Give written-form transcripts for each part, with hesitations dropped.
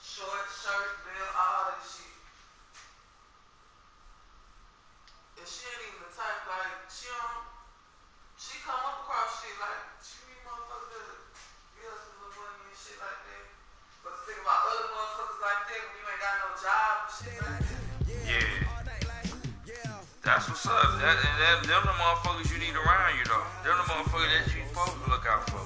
Short shirt, bill, all that shit. And she ain't even the type, like, she come up across shit, like, she be motherfuckers that give us a little money and shit like that. But the thing about other motherfuckers like that, when you ain't got no job and shit like that. Yeah. That's what's up. Them the motherfuckers you need around you, though. Them the motherfuckers that you supposed to look out for.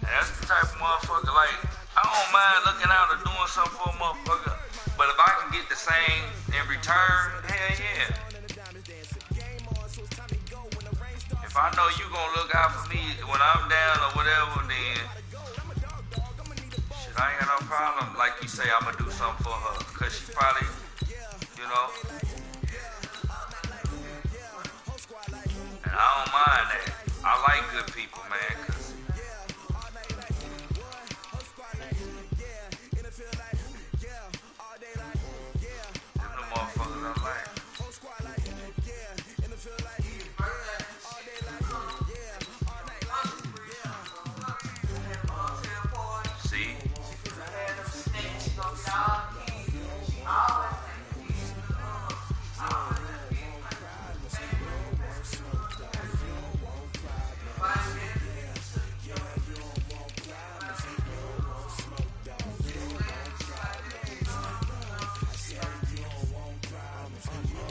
That's the type of motherfucker, like, I don't mind looking out or doing something for a motherfucker, but if I can get the same in return, hell yeah. If I know you gonna look out for me when I'm down or whatever, then shit, I ain't got no problem. Like you say, I'm gonna do something for her, cause she probably, you know, and I don't mind that. I like good people, man, cause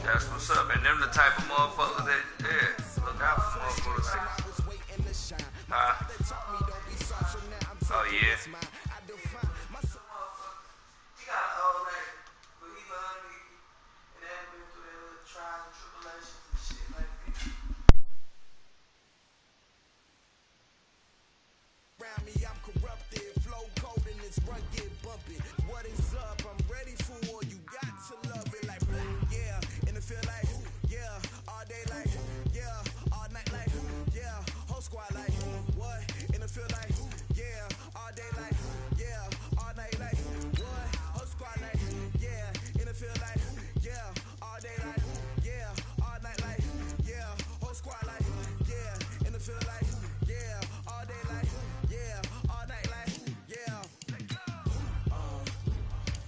that's what's up, and them the type of motherfuckers that, yeah, look out for motherfuckers like, huh? Oh, yeah. He got an old lady, but he love me, and they have been through their little trials and tribulations and shit like that. Around me, I'm corrupted, flow cold and this run get bumpy. What is up? I'm ready for war. You got to love it like, yeah. And it feel like, yeah. All day like, yeah. All night like, yeah. Whole squad like, what? And it feel like, yeah. All day like, yeah. All night like, what? Whole squad like, yeah. And it feel like, yeah. All day like, yeah. All night like, yeah. Whole squad like, yeah. And it feel like, yeah. All day like, yeah. All night like, yeah.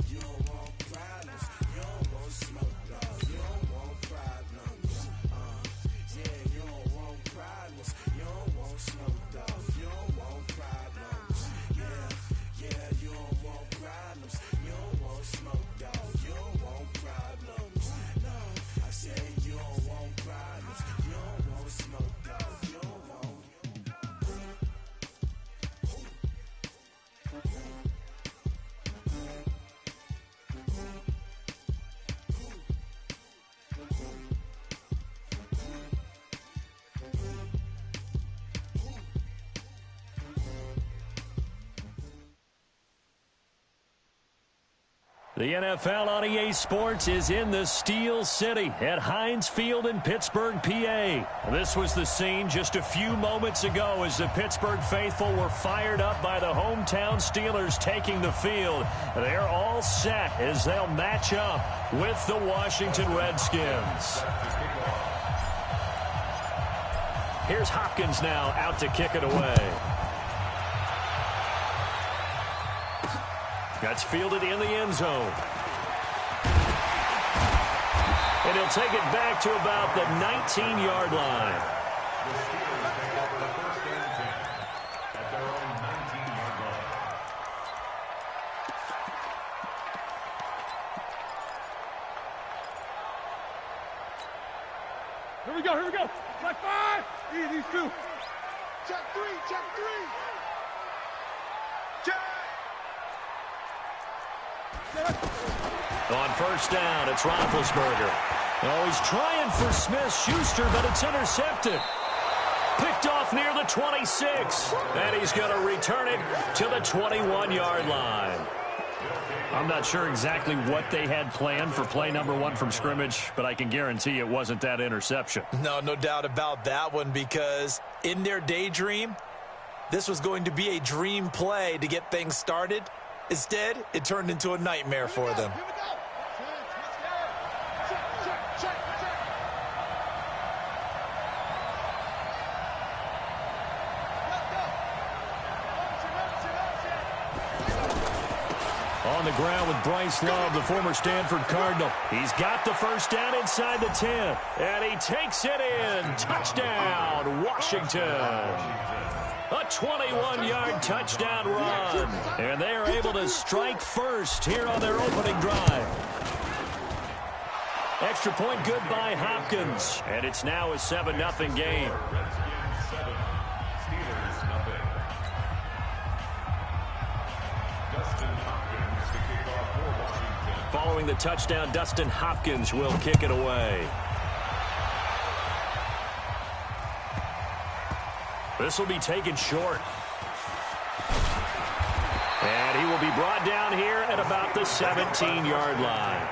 You don't want problems. You don't want smoke, dog. You don't want problems. Yeah, you don't want problems. You don't want smoke, dog. You don't want problems. Yeah, you don't want problems. You don't want smoke, dog. You don't want problems. No, I said you don't want problems. You don't want smoke, dog. You don't want. The NFL on EA Sports is in the Steel City at Heinz Field in Pittsburgh, PA. This was the scene just a few moments ago as the Pittsburgh faithful were fired up by the hometown Steelers taking the field. They're all set as they'll match up with the Washington Redskins. Here's Hopkins now out to kick it away. That's fielded in the end zone. And he'll take it back to about the 19-yard line. Here we go. Like 5. These two. Check 3. Check. On first down, it's Roethlisberger. Oh, he's trying for Smith-Schuster, but it's intercepted. Picked off near the 26. And he's going to return it to the 21-yard line. I'm not sure exactly what they had planned for play number 1 from scrimmage, but I can guarantee it wasn't that interception. No doubt about that one, because in their daydream, this was going to be a dream play to get things started. Instead, it turned into a nightmare for them. On the ground with Bryce Love, the former Stanford Cardinal. He's got the first down inside the 10, and he takes it in. Touchdown, Washington. A 21-yard touchdown run, and they are able to strike first here on their opening drive. Extra point good by Hopkins, and it's now a 7-0 game. Following the touchdown, Dustin Hopkins will kick it away. This will be taken short. And he will be brought down here at about the 17-yard line.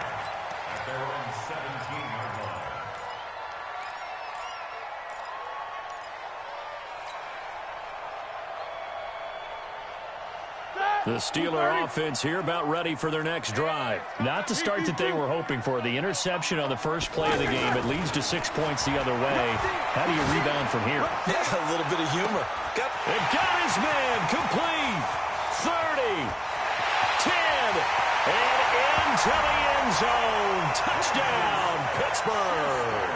The Steeler offense here about ready for their next drive. Not the start that they were hoping for. The interception on the first play of the game. It leads to 6 points the other way. How do you rebound from here? Yeah, a little bit of humor. Got his man complete. 30, 10, and into the end zone. Touchdown, Pittsburgh.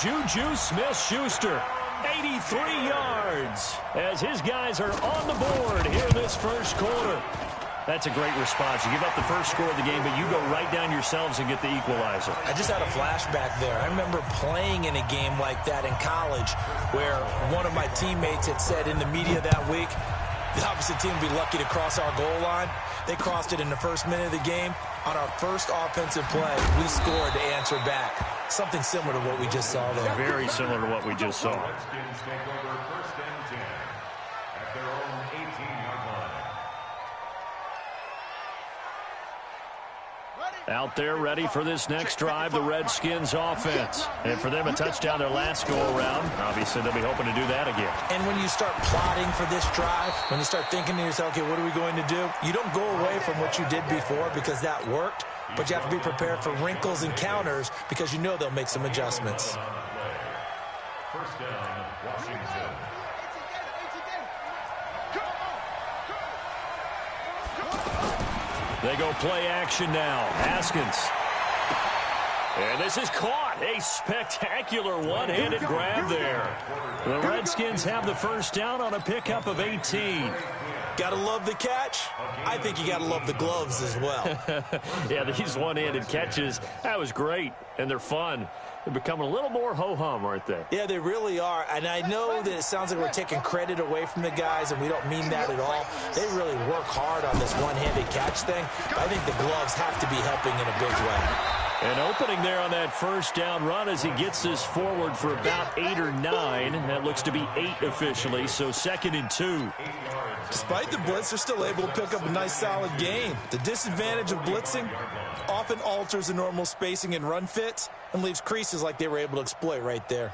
Juju Smith-Schuster. 83 yards as his guys are on the board here in this first quarter. That's a great response. You give up the first score of the game, but you go right down yourselves and get the equalizer. I just had a flashback there. I remember playing in a game like that in college where one of my teammates had said in the media that week, the opposite team would be lucky to cross our goal line. They crossed it in the first minute of the game. On our first offensive play, we scored to answer back. Something similar to what we just saw there. Very similar to what we just saw. Out there ready for this next drive, the Redskins offense. And for them, a touchdown their last go-around. Obviously, they'll be hoping to do that again. And when you start plotting for this drive, when you start thinking to yourself, okay, what are we going to do? You don't go away from what you did before because that worked, but you have to be prepared for wrinkles and counters because you know they'll make some adjustments. First down, Washington. They go play action now. Haskins. And this is caught. A spectacular one-handed grab there. The Redskins have the first down on a pickup of 18. Gotta love the catch. I think you gotta love the gloves as well. Yeah, these one-handed catches, that was great, and they're fun. They're becoming a little more ho-hum, aren't they? Yeah, they really are. And I know that it sounds like we're taking credit away from the guys, and we don't mean that at all. They really work hard on this one-handed catch thing. But I think the gloves have to be helping in a big way. And opening there on that first down run as he gets this forward for about 8 or 9. That looks to be 8 officially, so 2nd and 2. Despite the blitz, they're still able to pick up a nice, solid gain. The disadvantage of blitzing often alters the normal spacing and run fits and leaves creases like they were able to exploit right there.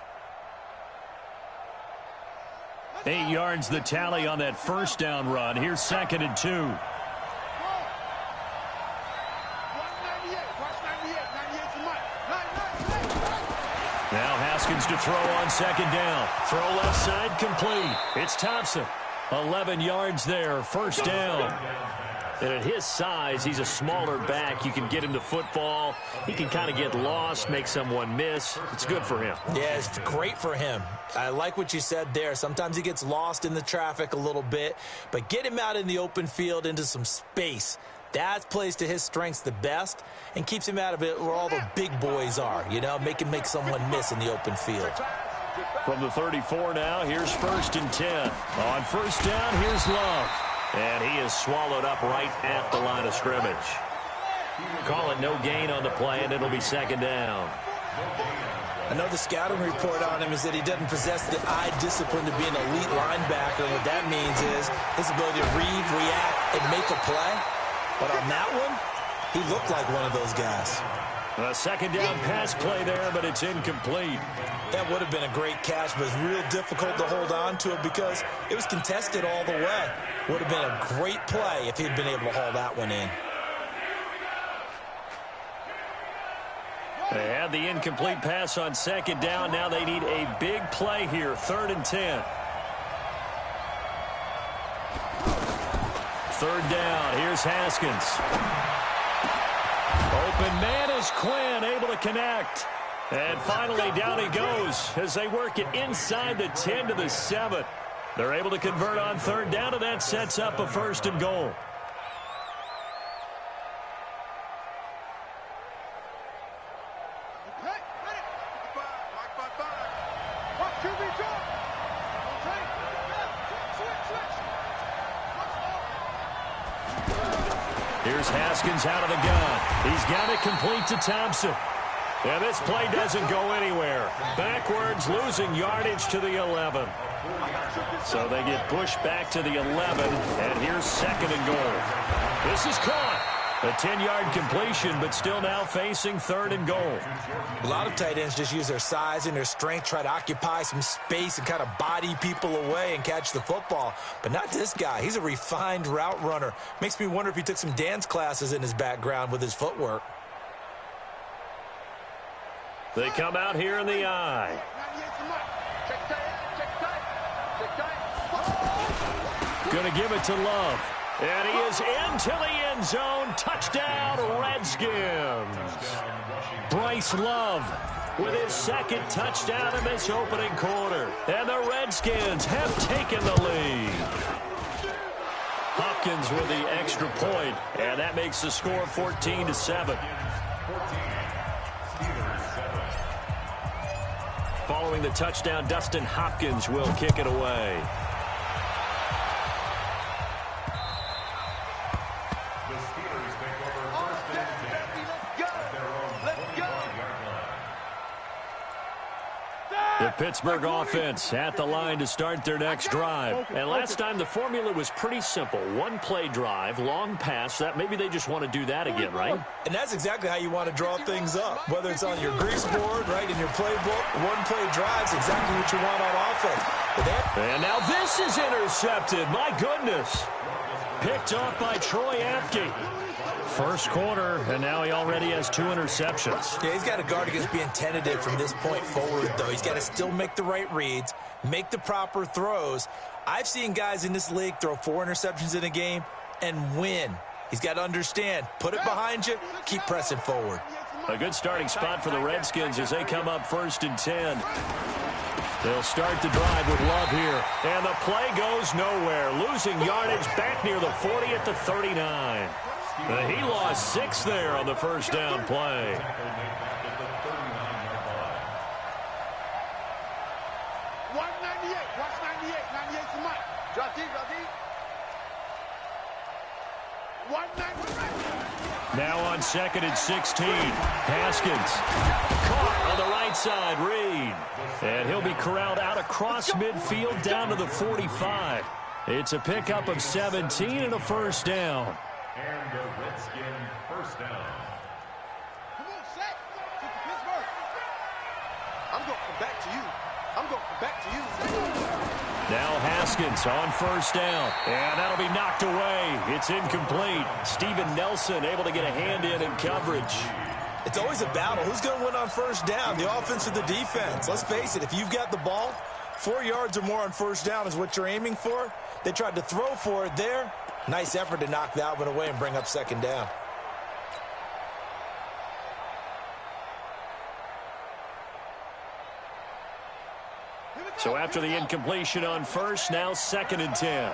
8 yards the tally on that first down run. Here's 2nd and 2. Now Haskins to throw on 2nd down. Throw left side complete. It's Thompson. 11 yards there, first down. And at his size, he's a smaller back. You can get him the football. He can kind of get lost, make someone miss. It's good for him. Yeah, it's great for him. I like what you said there. Sometimes he gets lost in the traffic a little bit, but get him out in the open field into some space. That plays to his strengths the best and keeps him out of it where all the big boys are, you know, make someone miss in the open field. From the 34 now, here's 1st and 10. On first down, here's Love. And he is swallowed up right at the line of scrimmage. Call it no gain on the play, and it'll be 2nd down. I know the scouting report on him is that he doesn't possess the eye discipline to be an elite linebacker. What that means is his ability to read, react, and make a play. But on that one, he looked like one of those guys. A second down pass play there, but it's incomplete. That would have been a great catch, but it's real difficult to hold on to it because it was contested all the way. Would have been a great play if he'd been able to haul that one in. They had the incomplete pass on second down. Now they need a big play here, 3rd and 10. Third down, here's Haskins. Open man is Quinn, able to connect. And finally down he goes as they work it inside the 10 to the 7. They're able to convert on third down, and that sets up a 1st and goal. Here's Haskins out of the gun. He's got it complete to Thompson. And this play doesn't go anywhere. Backwards, losing yardage to the 11. So they get pushed back to the 11, and here's 2nd and goal. This is caught. A 10-yard completion, but still now facing 3rd and goal. A lot of tight ends just use their size and their strength, try to occupy some space and kind of body people away and catch the football. But not this guy. He's a refined route runner. Makes me wonder if he took some dance classes in his background with his footwork. They come out here in the eye. Going to give it to Love. And he is into the end zone. Touchdown, Redskins. Bryce Love with his 2nd touchdown in this opening quarter. And the Redskins have taken the lead. Hopkins with the extra point, and that makes the score 14-7. Following the touchdown, Dustin Hopkins will kick it away. The Pittsburgh offense at the line to start their next drive. And last time the formula was pretty simple. 1-play drive, long pass. That maybe they just want to do that again, right? And that's exactly how you want to draw things up. Whether it's on your grease board, right, in your playbook, 1-play drive's exactly what you want on offense. And now this is intercepted. My goodness. Picked off by Troy Apke. First quarter, and now he already has 2 interceptions. Yeah, he's got to guard against being tentative from this point forward, though. He's got to still make the right reads, make the proper throws. I've seen guys in this league throw 4 interceptions in a game and win. He's got to understand, put it behind you, keep pressing forward. A good starting spot for the Redskins as they come up 1st and 10. They'll start the drive with Love here. And the play goes nowhere. Losing yardage back near the 40 at the 39. He lost 6 there on the first down play. Now on 2nd and 16. Haskins caught on the right side. Reed. And he'll be corralled out across midfield down to the 45. It's a pickup of 17 and a first down. And the Redskin first down. Come on, Shaq. Take the Pittsburgh. I'm going to come back to you. I'm going to come back to you. Now Haskins on first down. And that'll be knocked away. It's incomplete. Steven Nelson able to get a hand in coverage. It's always a battle. Who's going to win on first down, the offense or the defense? Let's face it, if you've got the ball, 4 yards or more on first down is what you're aiming for. They tried to throw for it there. Nice effort to knock that one away and bring up 2nd down. So after the incompletion on first, now 2nd and 10.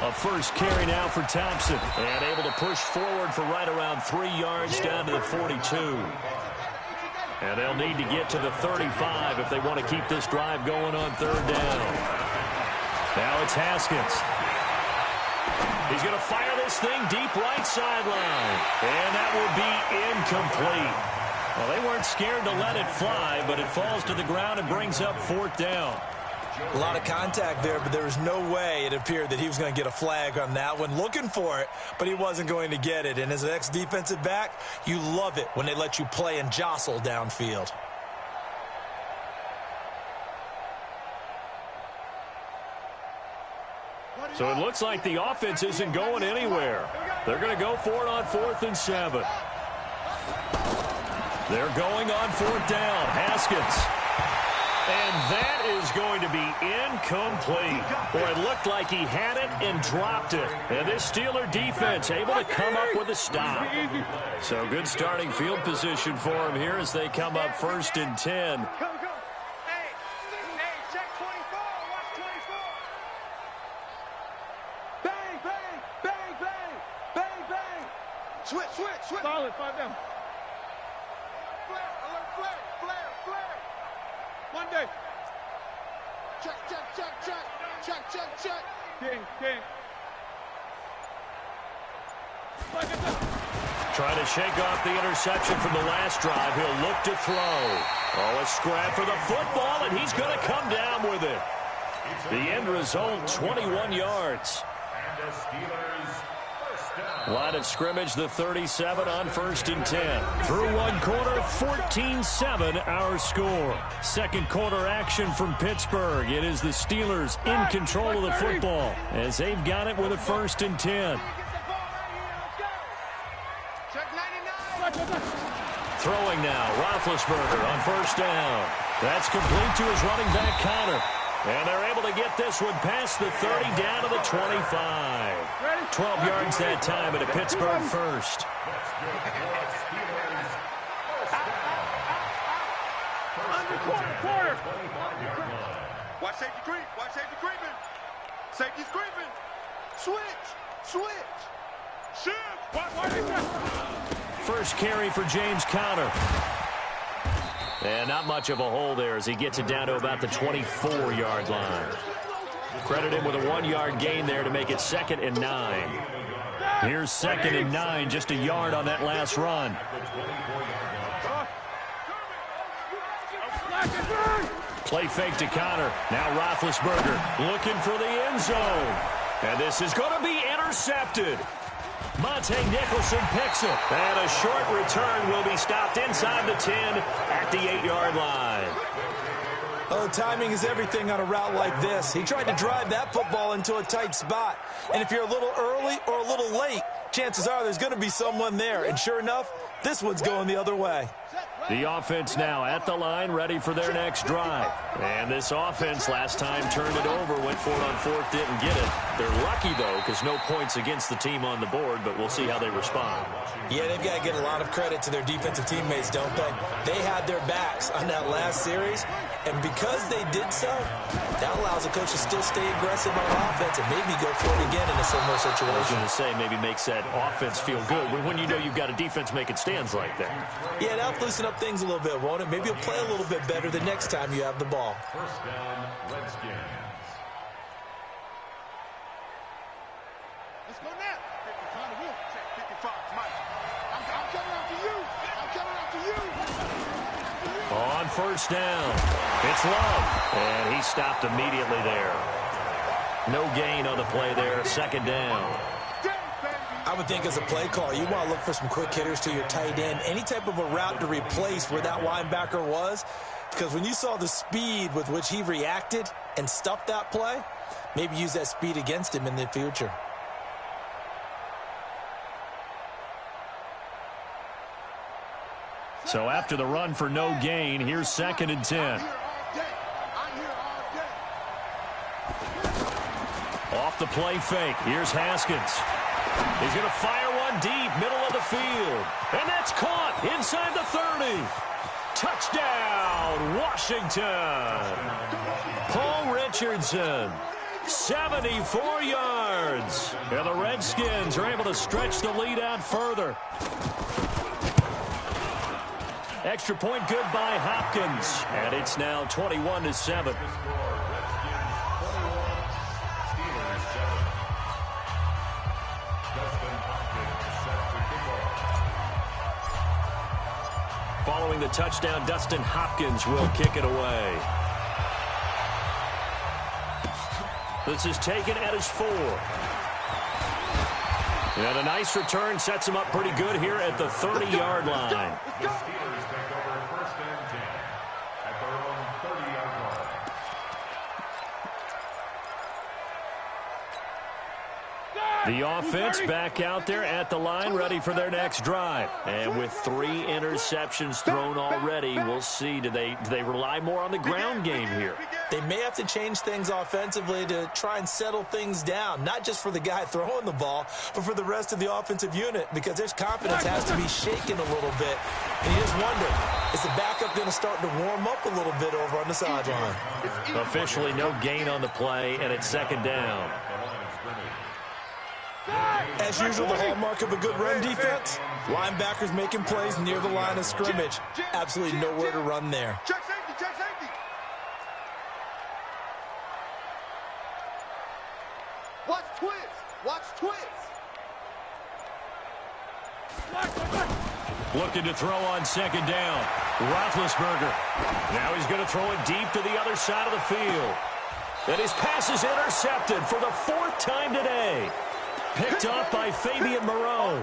A first carry now for Thompson. And able to push forward for right around 3 yards down to the 42. And they'll need to get to the 35 if they want to keep this drive going on 3rd down. Now it's Haskins. He's going to fire this thing deep right sideline. And that will be incomplete. Well, they weren't scared to let it fly, but it falls to the ground and brings up 4th down. A lot of contact there, but there was no way it appeared that he was going to get a flag on that one. Looking for it, but he wasn't going to get it. And as an ex-defensive back, you love it when they let you play and jostle downfield. So it looks like the offense isn't going anywhere. They're going to go for it on 4th and 7. They're going on 4th down. Haskins. And that is going to be incomplete. Boy, it looked like he had it and dropped it. And this Steeler defense able to come up with a stop. So good starting field position for him here as they come up 1st and 10. Switch. Solid, 5 down. Flare. Monday. Check. King. Trying to shake off the interception from the last drive. He'll look to throw. Oh, a scrap for the football, and he's going to come down with it. The end result, 21 yards. Line of scrimmage, the 37 on 1st and 10. Through one quarter, 14-7 our score. Second quarter action from Pittsburgh. It is the Steelers in control of the football as they've got it with a 1st and 10. Throwing now, Roethlisberger on 1st down. That's complete to his running back, Connor. And they're able to get this one past the 30 down to the 25. 12 yards that time at a Pittsburgh first. Quarter. Watch safety creeping. Safety's creeping. Switch. Shift. First carry for James Conner. And not much of a hole there as he gets it down to about the 24-yard line. Credit him with a 1-yard gain there to make it 2nd and 9. Here's 2nd and 9, just a yard on that last run. Play fake to Conner. Now Roethlisberger looking for the end zone. And this is going to be intercepted. Monte Nicholson picks it. And a short return will be stopped inside the 10 at the 8-yard line. Oh, timing is everything on a route like this. He tried to drive that football into a tight spot. And if you're a little early or a little late, chances are there's going to be someone there. And sure enough, this one's going the other way. The offense now at the line, ready for their next drive. And this offense last time turned it over, went for it on 4th, didn't get it. They're lucky, though, because no points against the team on the board, but we'll see how they respond. Yeah, they've got to get a lot of credit to their defensive teammates, don't they? They had their backs on that last series, and because they did so, that allows the coach to still stay aggressive on offense and maybe go for it again in a similar situation. I was going to say, maybe makes that offense feel good when you know you've got a defense making stands like that. Yeah, that'll loosen up things a little bit, won't it? Maybe you'll play a little bit better the next time you have the ball. First down, Redskins. Let's go now. 55, Mike. I'm coming after you. On 1st down, it's Love. And he stopped immediately there. No gain on the play there. 2nd down. I would think as a play call, you want to look for some quick hitters to your tight end. Any type of a route to replace where that linebacker was. Because when you saw the speed with which he reacted and stuffed that play, maybe use that speed against him in the future. So after the run for no gain, here's 2nd and 10. Off the play fake. Here's Haskins. He's going to fire one deep, middle of the field. And that's caught inside the 30. Touchdown, Washington. Paul Richardson, 74 yards. And the Redskins are able to stretch the lead out further. Extra point good by Hopkins. And it's now 21-7. Following the touchdown, Dustin Hopkins will kick it away. This is taken at his 4. And a nice return sets him up pretty good here at the 30-yard line. The Steelers take over first and 10 at their own 30-yard line. The offense back out there at the line, ready for their next drive. And with 3 interceptions thrown already, we'll see, do they rely more on the ground game here? They may have to change things offensively to try and settle things down, not just for the guy throwing the ball, but for the rest of the offensive unit, because their confidence has to be shaken a little bit. And you just wonder, is the backup going to start to warm up a little bit over on the sideline? Officially no gain on the play, and it's second down. As usual, the hallmark of a good run defense, linebackers making plays near the line of scrimmage. Absolutely nowhere to run there. Check safety, check safety. Watch twins, watch twins. Looking to throw on second down. Roethlisberger. Now he's going to throw it deep to the other side of the field. And his pass is intercepted for the 4th time today. Picked off by Fabian Moreau.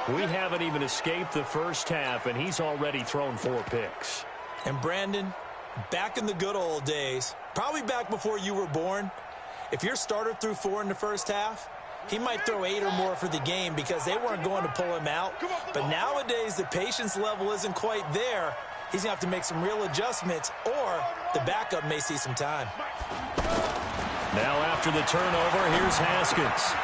We haven't even escaped the first half, and he's already thrown 4 picks. And Brandon, back in the good old days, probably back before you were born, if your starter threw 4 in the first half, he might throw 8 or more for the game because they weren't going to pull him out. But nowadays, the patience level isn't quite there. He's going to have to make some real adjustments, or the backup may see some time. Now after the turnover, here's Haskins.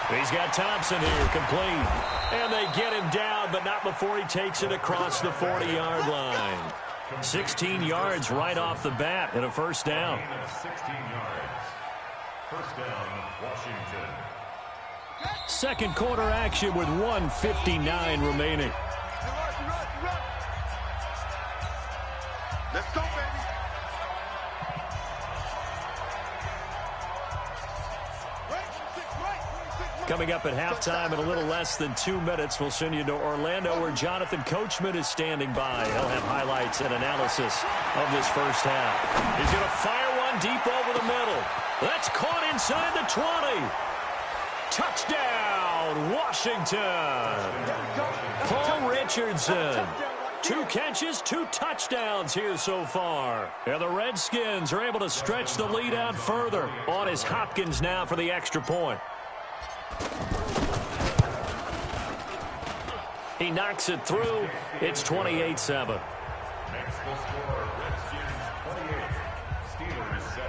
He's got Thompson here, complete. And they get him down, but not before he takes it across the 40-yard line. 16 yards right off the bat and a first down. 16 yards. First down, Washington. Second quarter action with 1:59 remaining. Let's go, baby. Coming up at halftime in a little less than 2 minutes, we'll send you to Orlando where Jonathan Coachman is standing by. He'll have highlights and analysis of this first half. He's going to fire one deep over the middle. That's caught inside the 20. Touchdown, Washington. Paul Richardson. 2 catches, 2 touchdowns here so far. And the Redskins are able to stretch the lead out further. On is Hopkins now for the extra point. He knocks it through. It's 28-7. Next will score Redskins 28, Steelers 7.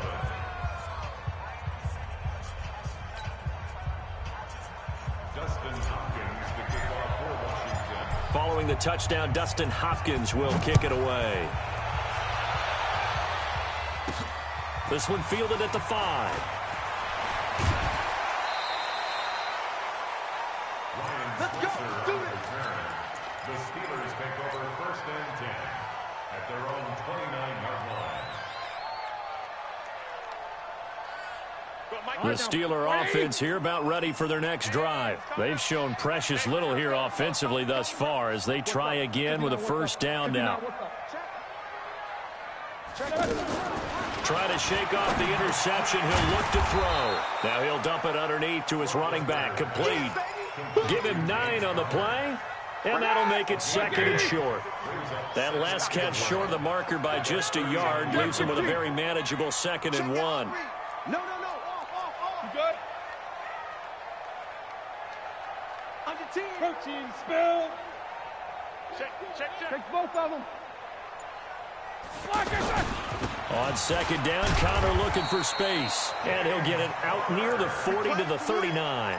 Dustin Hopkins to kick off for Washington. Following the touchdown, Dustin Hopkins will kick it away. This one fielded at the 5. Let's go. Do it. The Steelers take over first and 10 at their own 29-yard line. The Steeler offense here about ready for their next drive. They've shown precious little here offensively thus far as they try again with a first down now. Try to shake off the interception. He'll look to throw. Now he'll dump it underneath to his running back. Complete. Give him 9 on the play. And that'll make it second and short. That last catch short of the marker by just a yard leaves him with a very manageable 2nd and 1. No. Off. You good? Under 10. Protein spill. Check both of them. On second down, Connor looking for space. And he'll get it out near the 40 to the 39.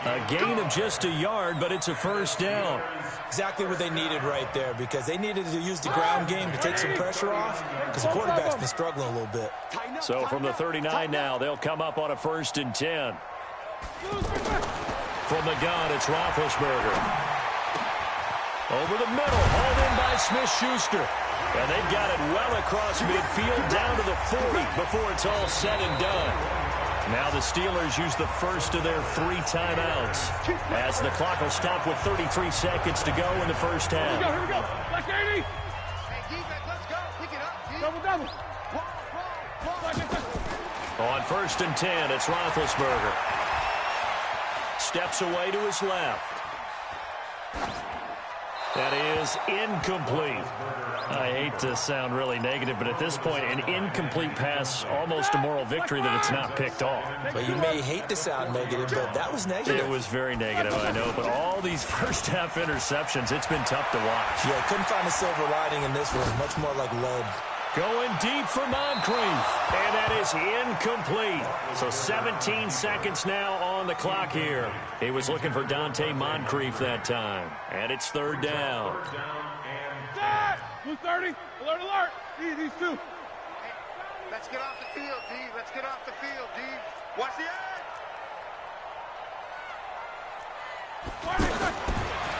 A gain of just a yard, but it's a first down. Exactly what they needed right there, because they needed to use the ground game to take some pressure off, because the quarterback's been struggling a little bit. So from the 39 now, they'll come up on a 1st and 10. From the gun, it's Roethlisberger. Over the middle, hauled in by Smith-Schuster. And they've got it well across midfield down to the 40 before it's all said and done. Now the Steelers use the first of their 3 timeouts as the clock will stop with 33 seconds to go in the first half. Here we go. Black 80. Hey, defense, let's go. Pick it up. Double. On 1st and 10, it's Roethlisberger. Steps away to his left. That is incomplete. I hate to sound really negative, but at this point, an incomplete pass, almost a moral victory that it's not picked off. But you may hate to sound negative, but that was negative. It was very negative, I know, but all these first-half interceptions, it's been tough to watch. Yeah, couldn't find a silver lining in this one. Much more like lead. Going deep for Moncrief, and that is incomplete. So 17 seconds now on the clock here. He was looking for Dante Moncrief that time, and it's 3rd down. 230, alert, alert. These two. Let's get off the field, D. Let's get off the field, D. Watch the edge.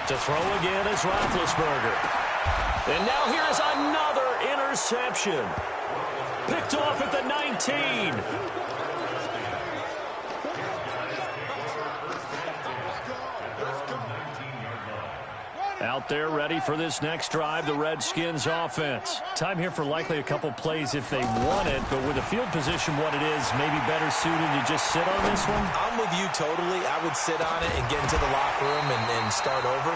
To throw again is Roethlisberger. And now here's another interception. Picked off at the 19. Out there ready for this next drive, the Redskins offense. Time here for likely a couple plays if they want it, but with the field position what it is, maybe better suited to just sit on this one? I'm with you totally. I would sit on it and get into the locker room and start over.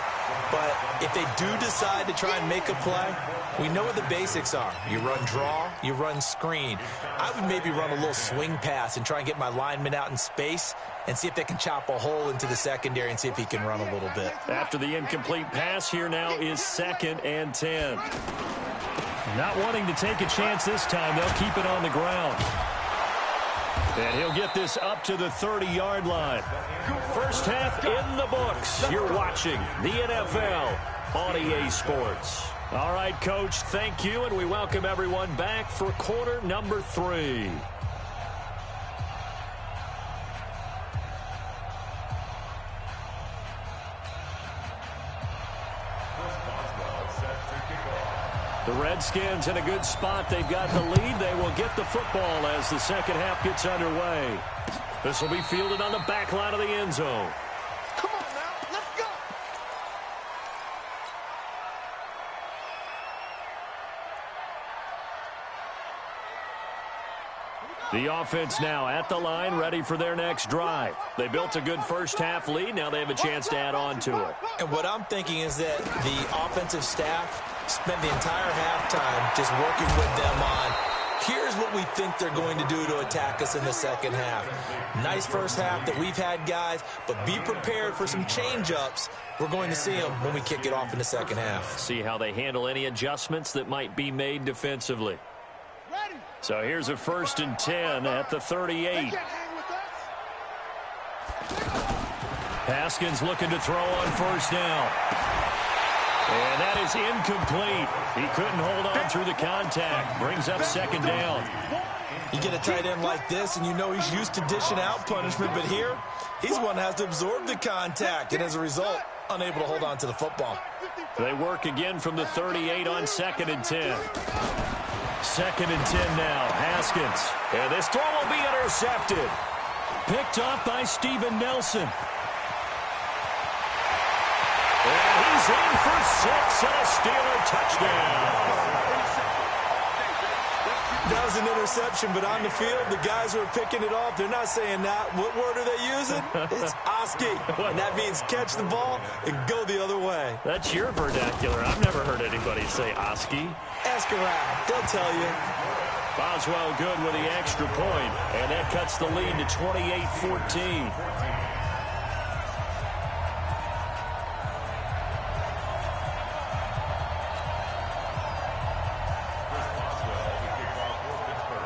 But if they do decide to try and make a play, we know what the basics are. You run draw, you run screen. I would maybe run a little swing pass and try and get my lineman out in space and see if they can chop a hole into the secondary and see if he can run a little bit. After the incomplete pass, here now is 2nd and 10. Not wanting to take a chance this time, they'll keep it on the ground. And he'll get this up to the 30-yard line. First half in the books. You're watching the NFL on EA Sports. All right, Coach, thank you, and we welcome everyone back for quarter number 3. The Redskins in a good spot. They've got the lead. They will get the football as the second half gets underway. This will be fielded on the back line of the end zone. Come on now, let's go. The offense now at the line, ready for their next drive. They built a good first half lead. Now they have a chance to add on to it. And what I'm thinking is that the offensive staff spent the entire halftime just working with them on, here's what we think they're going to do to attack us in the second half. Nice first half that we've had, guys, but be prepared for some change-ups. We're going to see them when we kick it off in the second half. See how they handle any adjustments that might be made defensively. So here's a 1st and 10 at the 38. Haskins looking to throw on 1st down. And that is incomplete. He couldn't hold on through the contact. Brings up 2nd down. You get a tight end like this, and you know he's used to dishing out punishment, but here, he's one that has to absorb the contact, and as a result, unable to hold on to the football. They work again from the 38 on 2nd and 10. 2nd and 10 now, Haskins. And this throw will be intercepted. Picked off by Steven Nelson. And he's in for 6 and a Steeler touchdown. That was an interception, but on the field, the guys who are picking it off, they're not saying that. What word are they using? It's Oski, and that means catch the ball and go the other way. That's your vernacular. I've never heard anybody say Oski. Ask around. They'll tell you. Boswell good with the extra point, and that cuts the lead to 28-14.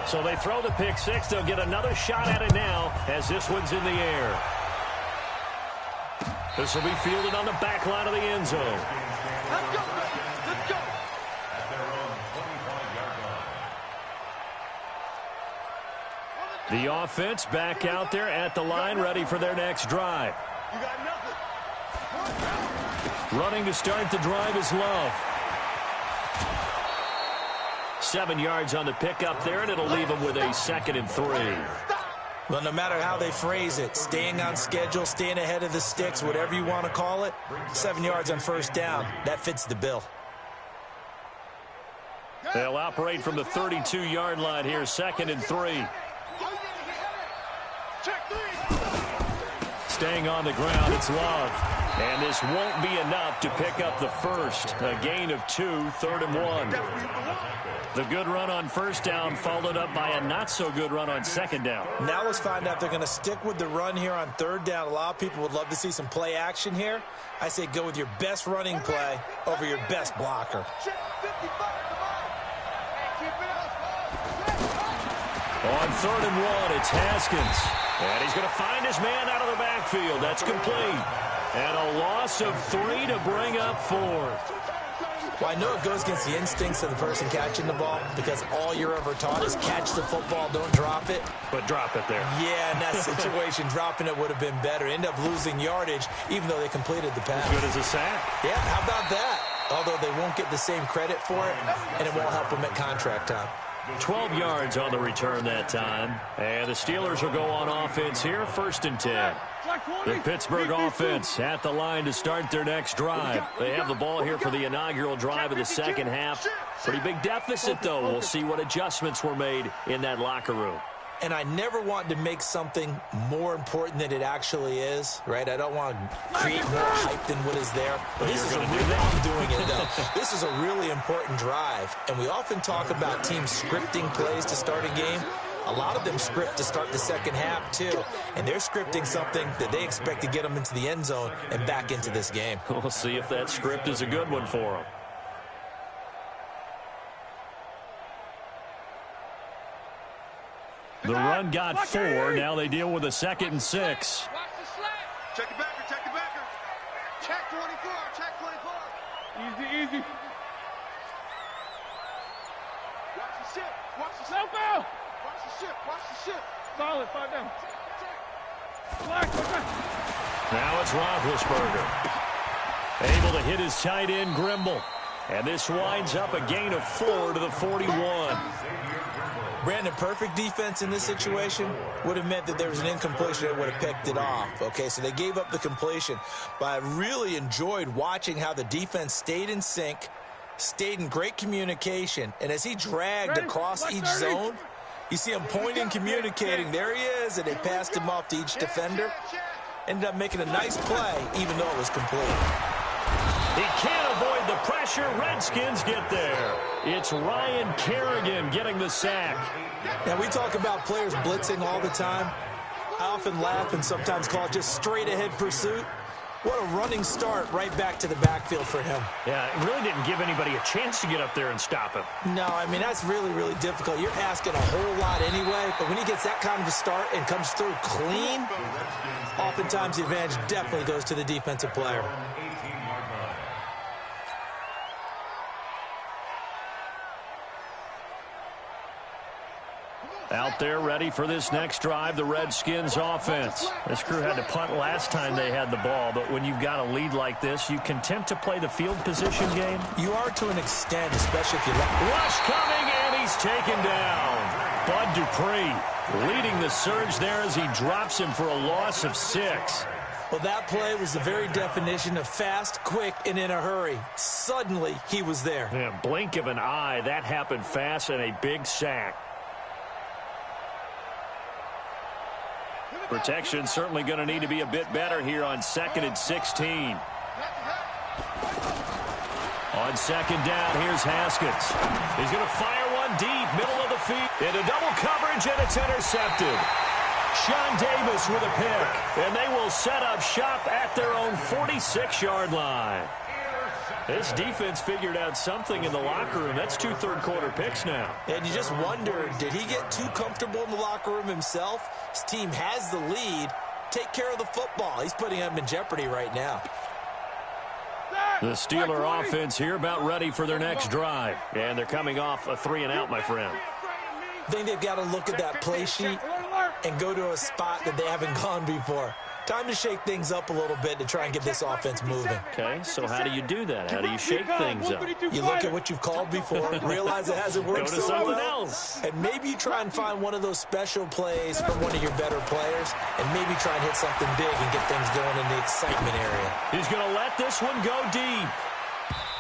So they throw the pick 6. They'll get another shot at it now as this one's in the air. This will be fielded on the back line of the end zone. Let's go, let's go. The offense back out there at the line, ready for their next drive. You got nothing. Running to start the drive is Love. 7 yards on the pickup there, and it'll leave them with a 2nd and 3. Well, no matter how they phrase it, staying on schedule, staying ahead of the sticks, whatever you want to call it, 7 yards on 1st down, that fits the bill. They'll operate from the 32-yard line here, 2nd and 3. Staying on the ground, it's Love. And this won't be enough to pick up the first. A gain of 2, 3rd and 1. The good run on first down followed up by a not-so-good run on second down. Now let's find out if they're going to stick with the run here on 3rd down. A lot of people would love to see some play action here. I say go with your best running play over your best blocker. On 3rd and 1, it's Haskins. And he's going to find his man out of the backfield. That's complete. And a loss of 3 to bring up 4th. Well, I know it goes against the instincts of the person catching the ball because all you're ever taught is catch the football, don't drop it. But drop it there. Yeah, in that situation, dropping it would have been better. End up losing yardage, even though they completed the pass. As good as a sack. Yeah, how about that? Although they won't get the same credit for it, and it won't help them at contract time. 12 yards on the return that time. And the Steelers will go on offense here, 1st and 10. The Pittsburgh offense at the line to start their next drive. They have the ball here for the inaugural drive of the second half. Pretty big deficit, though. We'll see what adjustments were made in that locker room. And I never want to make something more important than it actually is, right? I don't want to create more hype than what is there. But this is I'm doing it, though. This is a really important drive. And we often talk about teams scripting plays to start a game. A lot of them script to start the second half, too. And they're scripting something that they expect to get them into the end zone and back into this game. We'll see if that script is a good one for them. The run got 4. Now they deal with a 2nd and 6. Check it backer, check it backer. Check 24, check 24. Easy. Watch the ship, watch the No ship. foul. Watch the ship, watch the ship. Solid, 5 down. Black. Now it's Roethlisberger. Able to hit his tight end, Grimble. And this winds up a gain of 4 to the 41. Brandon, perfect defense in this situation would have meant that there was an incompletion that would have picked it off. Okay, so they gave up the completion. But I really enjoyed watching how the defense stayed in sync, stayed in great communication. And as he dragged across each zone, you see him pointing, communicating. There he is, and they passed him off to each defender. Ended up making a nice play, even though it was complete. He can't avoid the pressure. Redskins get there. It's Ryan Kerrigan getting the sack. Now, we talk about players blitzing all the time. I often laugh and sometimes call it just straight-ahead pursuit. What a running start right back to the backfield for him. Yeah, it really didn't give anybody a chance to get up there and stop him. No, I mean, that's really, really difficult. You're asking a whole lot anyway, but when he gets that kind of a start and comes through clean, oftentimes the advantage definitely goes to the defensive player. Out there ready for this next drive, the Redskins offense. This crew had to punt last time they had the ball, but when you've got a lead like this, you can tempt to play the field position game. You are to an extent, especially if you let... Rush coming, and he's taken down. Bud Dupree leading the surge there as he drops him for a loss of 6. Well, that play was the very definition of fast, quick, and in a hurry. Suddenly, he was there. Yeah, blink of an eye, that happened fast and a big sack. Protection certainly going to need to be a bit better here on 2nd and 16. On 2nd down, here's Haskins. He's going to fire one deep, middle of the field. Into double coverage, and it's intercepted. Sean Davis with a pick, and they will set up shop at their own 46-yard line. This defense figured out something in the locker room. That's 2 third-quarter picks now. And you just wonder, did he get too comfortable in the locker room himself? His team has the lead. Take care of the football. He's putting them in jeopardy right now. The Steeler offense here about ready for their next drive. And they're coming off a 3-and-out, my friend. I think they've got to look at that play sheet and go to a spot that they haven't gone before. Time to shake things up a little bit to try and get this offense moving. Okay, so how do you do that? How do you shake things up? You look at what you've called before, realize it hasn't worked so well. Go to something else. And maybe you try and find one of those special plays from one of your better players, and maybe try and hit something big and get things going in the excitement area. He's going to let this one go deep.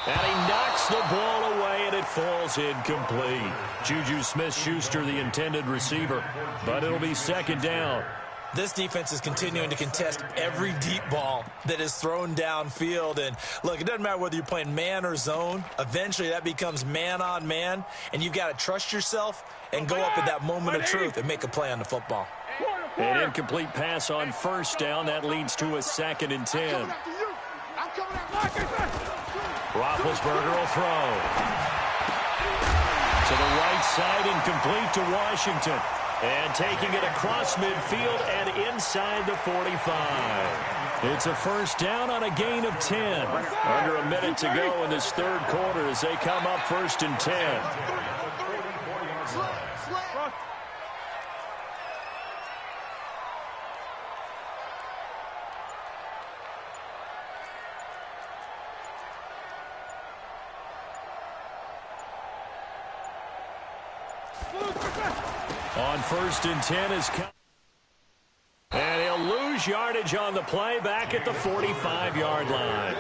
And he knocks the ball away, and it falls incomplete. Juju Smith-Schuster, the intended receiver. But it'll be 2nd down. This defense is continuing to contest every deep ball that is thrown downfield. And, look, it doesn't matter whether you're playing man or zone. Eventually, that becomes man on man, and you've got to trust yourself and go up at that moment of truth and make a play on the football. An incomplete pass on first down. That leads to a 2nd and 10. Roethlisberger will throw. To the right side, incomplete to Washington. And taking it across midfield and inside the 45. It's a first down on a gain of 10. Under a minute to go in this third quarter as they come up 1st and 10. On 1st and 10 is... And he'll lose yardage on the play back at the 45-yard line.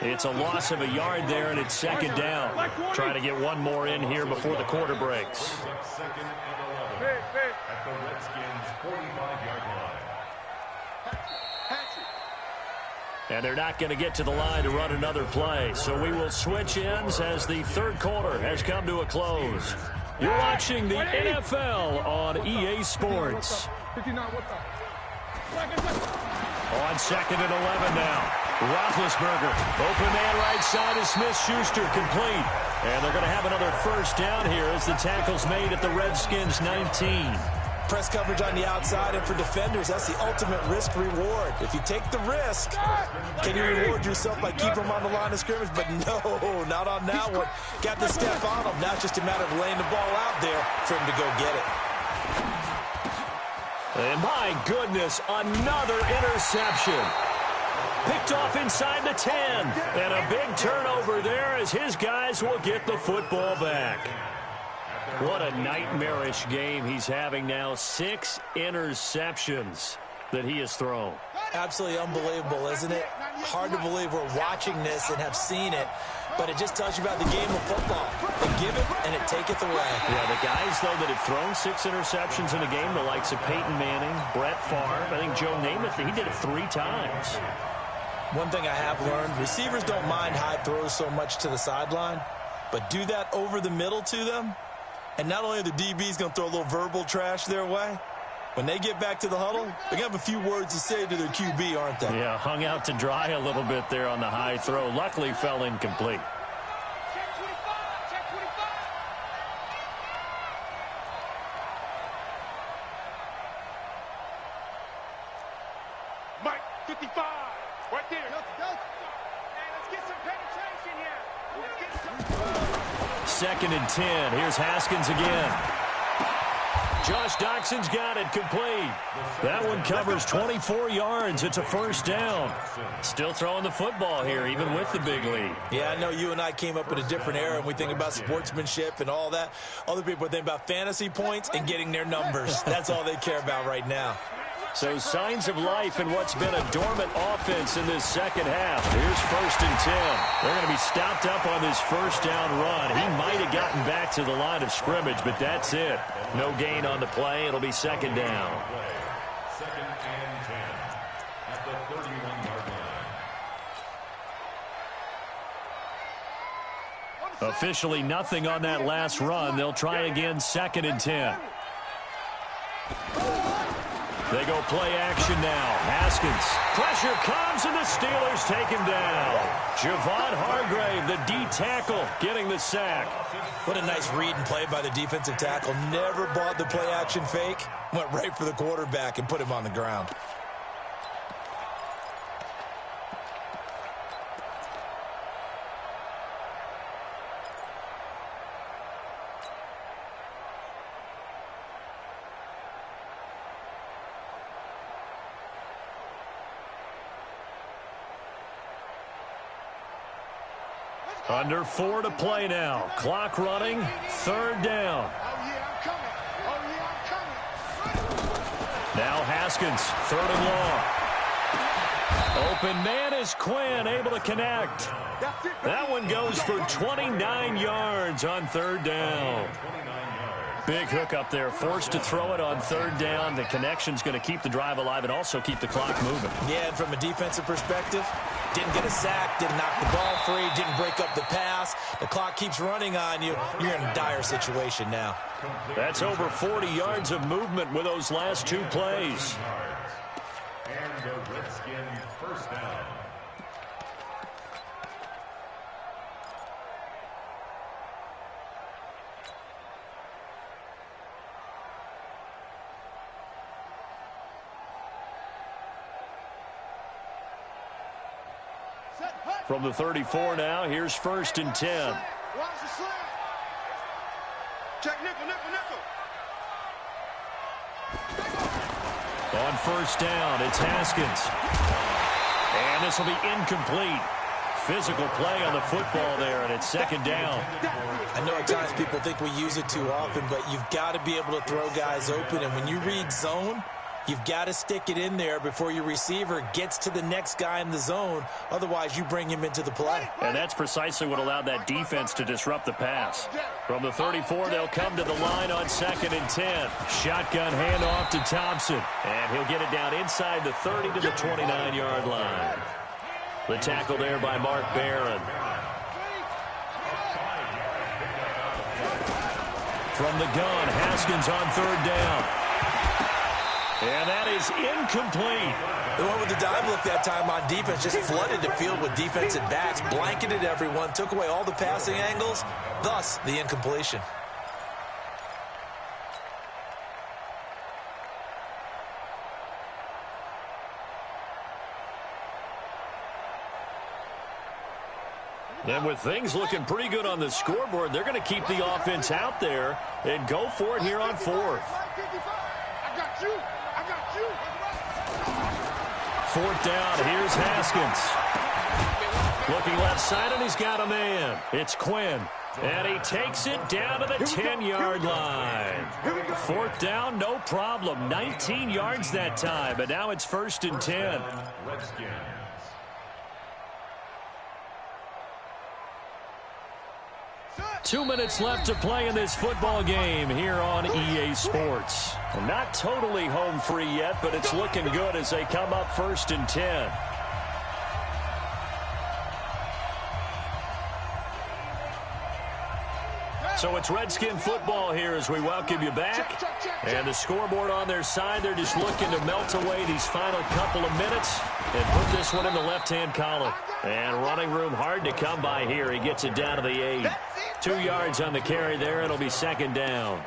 It's a loss of a yard there, and it's 2nd down. Trying to get one more in here before the quarter breaks. 2nd and 11 at the Redskins' 45-yard line. And they're not going to get to the line to run another play. So we will switch ends as the third quarter has come to a close. You're watching the NFL on EA Sports. On 2nd and 11 now. Roethlisberger, open man right side is Smith-Schuster, complete. And they're going to have another first down here as the tackle's made at the Redskins' 19. Press coverage on the outside, and for defenders, that's the ultimate risk-reward. If you take the risk, can you reward yourself by keeping them on the line of scrimmage? But no, not on that one. Got to step on them. Now it's just a matter of laying the ball out there for him to go get it. And my goodness, another interception. Picked off inside the 10. And a big turnover there as his guys will get the football back. What a nightmarish game he's having now. 6 interceptions that he has thrown. Absolutely unbelievable, isn't it? Hard to believe we're watching this and have seen it, but it just tells you about the game of football. They give it and it taketh away. Yeah, the guys, though, that have thrown 6 interceptions in a game, the likes of Peyton Manning, Brett Favre, I think Joe Namath, he did it 3 times. One thing I have learned, receivers don't mind high throws so much to the sideline, but do that over the middle to them, and not only are the DBs going to throw a little verbal trash their way, when they get back to the huddle, they're going to have a few words to say to their QB, aren't they? Yeah, hung out to dry a little bit there on the high throw. Luckily fell incomplete. Mike, 55, right there. Hey, let's get some penetration here. 2nd and 10. Here's Haskins again. Josh Doxson's got it complete. That one covers 24 yards. It's a first down. Still throwing the football here, even with the big lead. Yeah, I know you and I came up in a different era, and we think about sportsmanship and all that. Other people think about fantasy points and getting their numbers. That's all they care about right now. So signs of life in what's been a dormant offense in this second half. Here's 1st and 10. They're going to be stopped up on this first down run. He might have gotten back to the line of scrimmage, but that's it. No gain on the play. It'll be 2nd down. 2nd and 10 at the 31-yard line. Officially nothing on that last run. They'll try again 2nd and 10. They go play action now. Haskins. Pressure comes, and the Steelers take him down. Javon Hargrave, the D tackle, getting the sack. What a nice read and play by the defensive tackle. Never bought the play action fake. Went right for the quarterback and put him on the ground. Under 4 to play now. Clock running. 3rd down. Now Haskins. 3rd and long. Open man is Quinn, able to connect. That one goes for 29 yards on 3rd down. Big hook up there, forced to throw it on third down. The connection's going to keep the drive alive and also keep the clock moving. Yeah, and from a defensive perspective, didn't get a sack, didn't knock the ball free, didn't break up the pass. The clock keeps running on you. You're in a dire situation now. That's over 40 yards of movement with those last 2 plays. And the Redskins first down. From the 34 now, here's 1st and 10. Watch the slant. Check nickel, nickel, nickel. On 1st down, it's Haskins. And this will be incomplete. Physical play on the football there, and it's 2nd down. I know at times people think we use it too often, but you've got to be able to throw guys open. And when you read zone, you've got to stick it in there before your receiver gets to the next guy in the zone. Otherwise, you bring him into the play. And that's precisely what allowed that defense to disrupt the pass. From the 34, they'll come to the line on 2nd and 10. Shotgun handoff to Thompson. And he'll get it down inside the 30 to the 29-yard line. The tackle there by Mark Barron. From the gun, Haskins on 3rd down. And that is incomplete. The one with the dive look that time on defense just flooded the field with defensive backs, blanketed everyone, took away all the passing angles, thus the incompletion. Then with things looking pretty good on the scoreboard, they're going to keep the offense out there and go for it here on 4th. I got you. I got you. 4th down, here's Haskins. Looking left side, and he's got a man. It's Quinn. And he takes it down to the 10-yard line. 4th down, no problem. 19 yards that time, but now it's 1st and 10. Redskins. 2 minutes left to play in this football game here on EA Sports. Not totally home free yet, but it's looking good as they come up 1st and 10. So it's Redskin football here as we welcome you back. And the scoreboard on their side, they're just looking to melt away these final couple of minutes and put this one in the left-hand column. And running room hard to come by here. He gets it down to the 8. 2 yards on the carry there. It'll be 2nd down.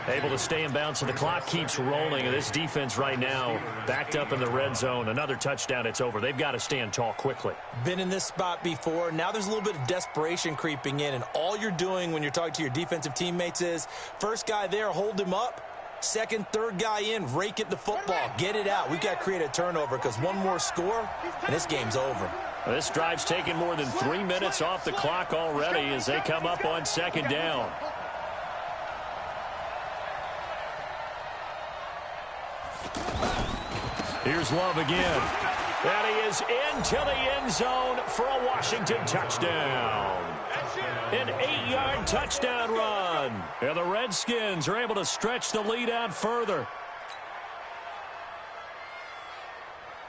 Able to stay in bounds, so the clock keeps rolling. And this defense right now backed up in the red zone. Another touchdown, it's over. They've got to stand tall quickly. Been in this spot before. Now there's a little bit of desperation creeping in. And all you're doing when you're talking to your defensive teammates is, first guy there, hold him up. Second, third guy in, rake at the football. Get it out. We've got to create a turnover because one more score, and this game's over. This drive's taken more than 3 minutes off the clock already as they come up on 2nd down. Here's Love again. And he is into the end zone for a Washington touchdown. An 8-yard touchdown run. And the Redskins are able to stretch the lead out further.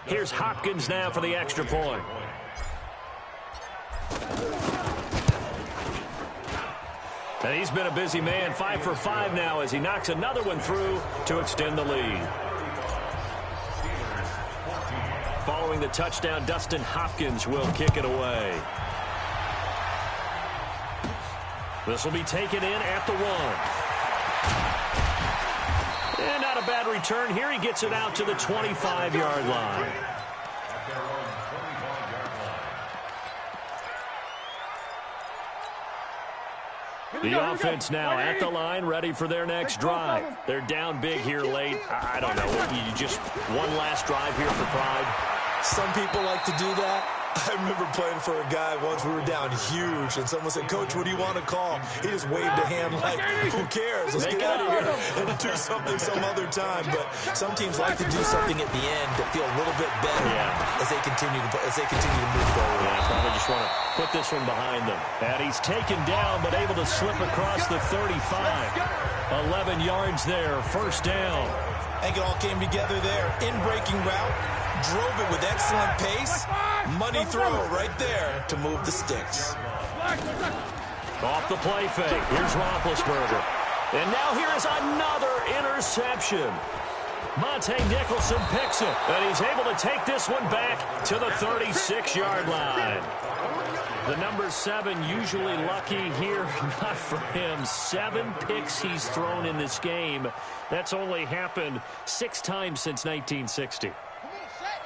Here's Hopkins now for the extra point. And he's been a busy man, 5 for 5 now as he knocks another one through to extend the lead. Following the touchdown, Dustin Hopkins will kick it away. This will be taken in at the 1. And not a bad return here. He gets it out to the 25-yard line. The offense now at the line, ready for their next drive. They're down big here late. I don't know. You just one last drive here for pride. Some people like to do that. I remember playing for a guy once. We were down huge, and someone said, "Coach, what do you want to call?" He just waved a hand like, "Who cares? Let's get out of here and do something some other time." But some teams like to do something at the end that feel a little bit better as they continue to move forward. Yeah, probably just want to put this one behind them. And he's taken down, but able to slip across the 35. 11 yards there, first down. I think it all came together there. In-breaking route, drove it with excellent pace. Money throw right there to move the sticks. Off the play fake. Here's Roethlisberger. And now here is another interception. Monte Nicholson picks it, and he's able to take this one back to the 36-yard line. The number 7 usually lucky here, not for him. 7 picks he's thrown in this game. That's only happened 6 times since 1960.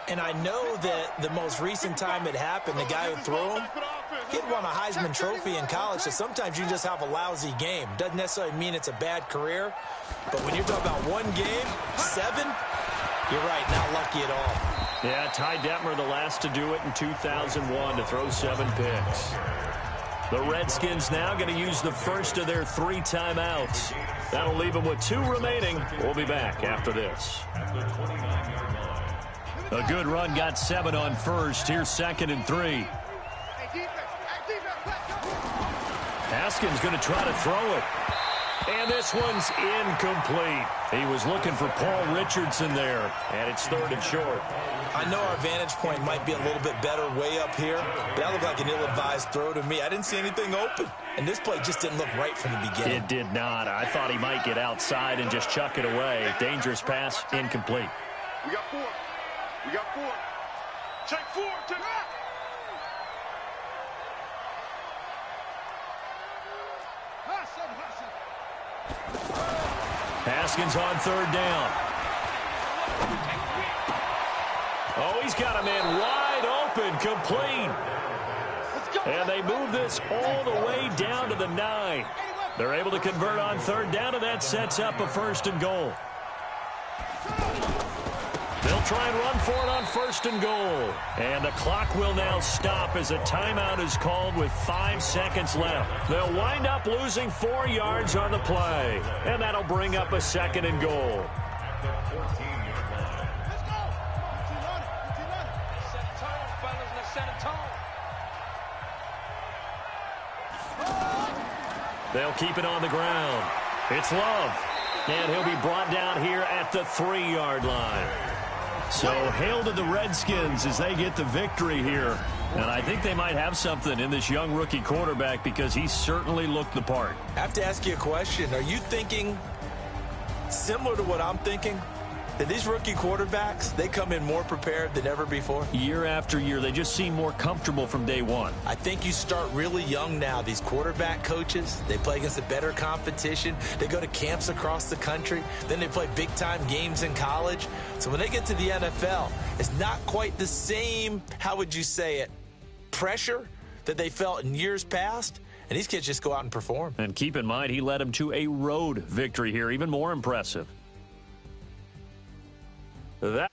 And I know that the most recent time it happened, the guy who threw him, he'd won a Heisman Trophy in college, so sometimes you just have a lousy game. Doesn't necessarily mean it's a bad career, but when you're talking about one game, 7, you're right, not lucky at all. Yeah, Ty Detmer, the last to do it in 2001, to throw 7 picks. The Redskins now going to use the first of their 3 timeouts. That'll leave them with 2 remaining. We'll be back after this. A good run got 7 on first. Here's 2nd and 3. Haskins going to try to throw it. And this one's incomplete. He was looking for Paul Richardson there, and it's 3rd and short. I know our vantage point might be a little bit better way up here, but that looked like an ill-advised throw to me. I didn't see anything open, and this play just didn't look right from the beginning. It did not. I thought he might get outside and just chuck it away. Dangerous pass, incomplete. We got 4. We got 4. Take 4. Take that. Haskins on 3rd down. Oh, he's got a man wide open, complete. And they move this all the way down to the 9. They're able to convert on 3rd down, and that sets up a 1st and goal. They'll try and run for it on 1st and goal. And the clock will now stop as a timeout is called with 5 seconds left. They'll wind up losing 4 yards on the play. And that'll bring up a 2nd and goal. They'll keep it on the ground. It's Love. And he'll be brought down here at the 3-yard line. So hail to the Redskins as they get the victory here. And I think they might have something in this young rookie quarterback because he certainly looked the part. I have to ask you a question. Are you thinking similar to what I'm thinking? That these rookie quarterbacks, they come in more prepared than ever before? Year after year, they just seem more comfortable from day one. I think you start really young now. These quarterback coaches, they play against a better competition. They go to camps across the country. Then they play big-time games in college. So when they get to the NFL, it's not quite the same, how would you say it, pressure that they felt in years past. And these kids just go out and perform. And keep in mind, he led them to a road victory here, even more impressive. That